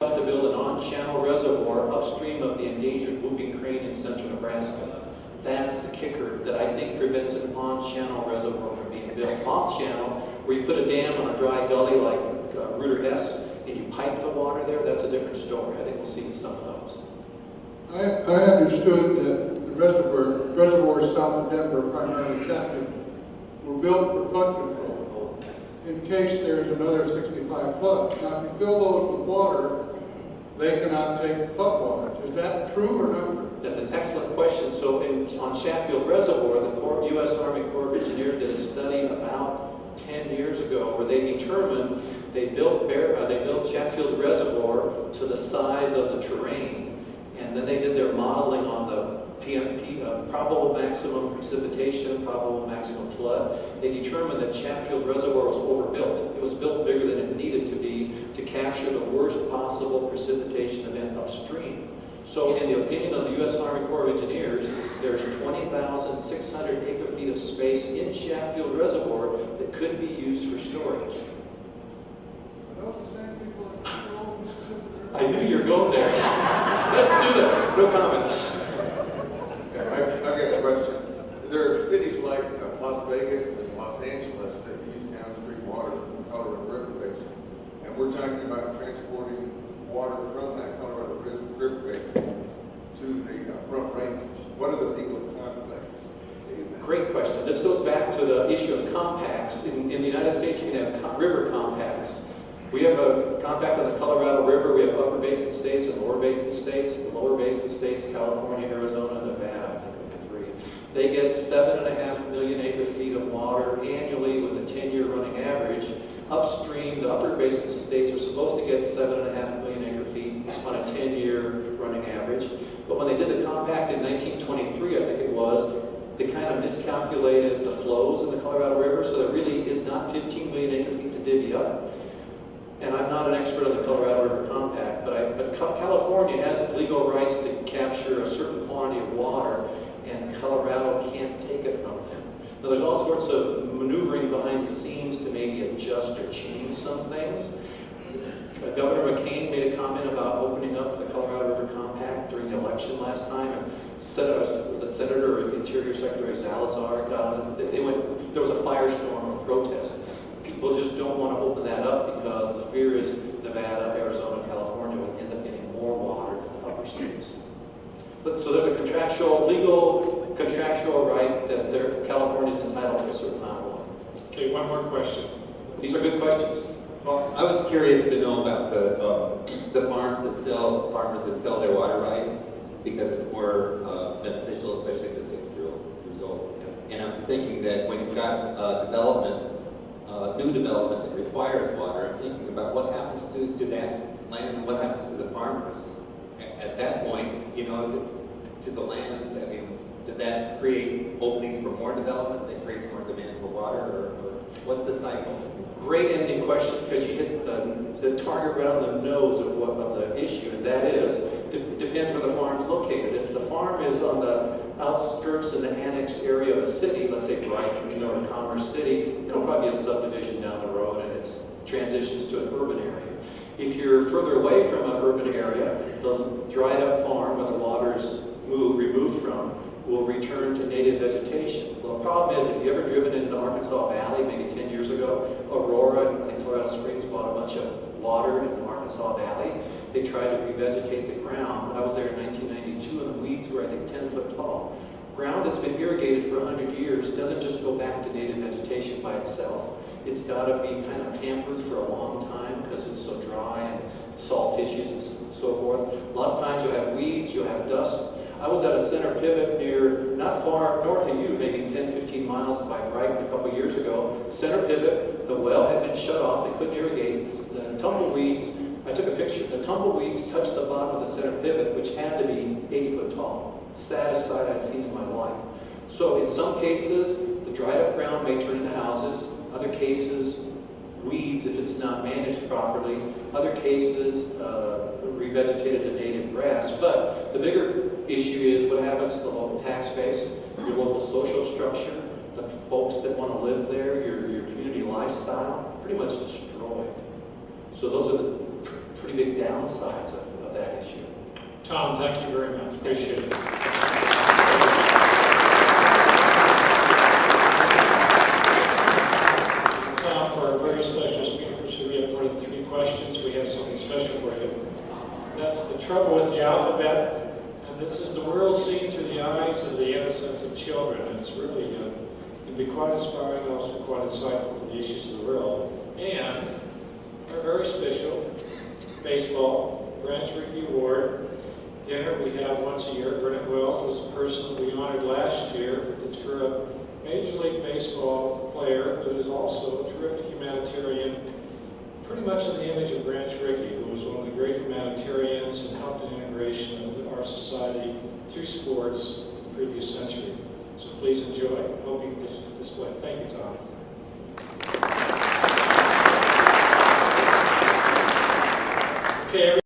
to build an on-channel reservoir upstream of the endangered whooping crane in central Nebraska. That's the kicker that I think prevents an on-channel reservoir from being built. Off-channel, where you put a dam on a dry gully like Rotary S and you pipe the water there, that's a different story. I think we'll see some of those. I understood that the reservoirs south of Denver, primarily Cech, were built for flood control in case there's another 65 floods. Now, if you fill those with water, they cannot take flood water. Is that true or not true? That's an excellent question. So on Chatfield Reservoir, the U.S. Army Corps of Engineers did a study about 10 years ago where they determined they built Chatfield Reservoir to the size of the terrain, and then they did their modeling on the probable maximum precipitation, probable maximum flood. They determined that Chatfield Reservoir was overbuilt. It was built bigger than it needed to be to capture the worst possible precipitation event upstream. So in the opinion of the U.S. Army Corps of Engineers, there's 20,600 acre-feet of space in Chatfield Reservoir that could be used for storage. I knew you were going there. Let's do that. No comment. I've got a question. There are cities like Las Vegas and Los Angeles that use downstream water from the Colorado River Basin. And we're talking about transporting water from that Colorado River Basin to the Front Range. What are the legal conflicts? Great question. This goes back to the issue of compacts. In the United States, you can have river compacts. We have a compact on the Colorado River. We have upper basin states and lower basin states. The lower basin states, California, Arizona, Nevada, I think are three. They get 7.5 million acre-feet of water annually with a 10-year running average. Upstream, the upper basin states are supposed to get 7.5 million acre-feet on a 10-year running average. But when they did the compact in 1923, I think it was, they kind of miscalculated the flows in the Colorado River, so there really is not 15 million acre-feet to divvy up. And I'm not an expert on the Colorado River Compact, but California has legal rights to capture a certain quantity of water, and Colorado can't take it from them. Now, there's all sorts of maneuvering behind the scenes to maybe adjust or change some things. Governor McCain made a comment about opening up the Colorado River Compact during the election last time, and was it Senator or Interior Secretary Salazar got on it. There was a firestorm of protest. People just don't want to open that up because the fear is Nevada, Arizona, and California will end up getting more water than the upper states. So there's a legal contractual right that California is entitled to a certain amount of water. Okay, one more question. These are good questions. Well, I was curious to know about the farmers that sell their water rights because it's more beneficial, especially if it's 6 years old. And I'm thinking that when you've got new development that requires water, I'm thinking about what happens to that land and what happens to the farmers at that point, to the land. I mean, does that create openings for more development that creates more demand for water, or what's the cycle? Great ending question, because you hit the target right on the nose of the issue, and that is, it depends where the farm is located. If the farm is on the outskirts in the annexed area of a city, let's say Brighton or Commerce City, it'll probably be a subdivision down the road and it transitions to an urban area. If you're further away from an urban area, the dried up farm where the water's removed from will return to native vegetation. Well, the problem is, if you've ever driven into the Arkansas Valley, maybe 10 years ago, Aurora and Colorado Springs bought a bunch of water in the Arkansas Valley. They tried to revegetate the ground. I was there in 1992, and the weeds were, I think, 10 foot tall. Ground that's been irrigated for 100 years doesn't just go back to native vegetation by itself. It's got to be kind of pampered for a long time because it's so dry and salt issues and so forth. A lot of times you'll have weeds, you'll have dust. I was at a center pivot not far north of you, maybe 10, 15 miles by Brighton a couple years ago. Center pivot, the well had been shut off, they couldn't irrigate. The tumbleweeds, I took a picture, the tumbleweeds touched the bottom of the center pivot, which had to be 8 foot tall. Saddest sight I'd seen in my life. So in some cases, the dried up ground may turn into houses. Other cases, weeds if it's not managed properly. Other cases, revegetated to native grass. But the bigger issue is what happens to the local tax base, your local social structure, the folks that want to live there, your community lifestyle, pretty much destroyed. So those are pretty big downsides of that issue. Tom, thank you very much. Appreciate it. Tom, for our very special speakers who have more than 3 questions, we have something special for you. That's the trouble with the alphabet, and this is the world seen through the eyes of the innocence of children. And it's really, can be quite inspiring, also quite insightful to the issues of the world. And our very special baseball Branch Rickey Award dinner we have once a year. Vernon Wells was the person that we honored last year. It's for a Major League Baseball player who is also a terrific humanitarian, pretty much in the image of Branch Rickey, who was one of the great humanitarians and helped in integration of our society through sports in the previous century. So please enjoy. I hope you can display. Thank you, Tom. Okay.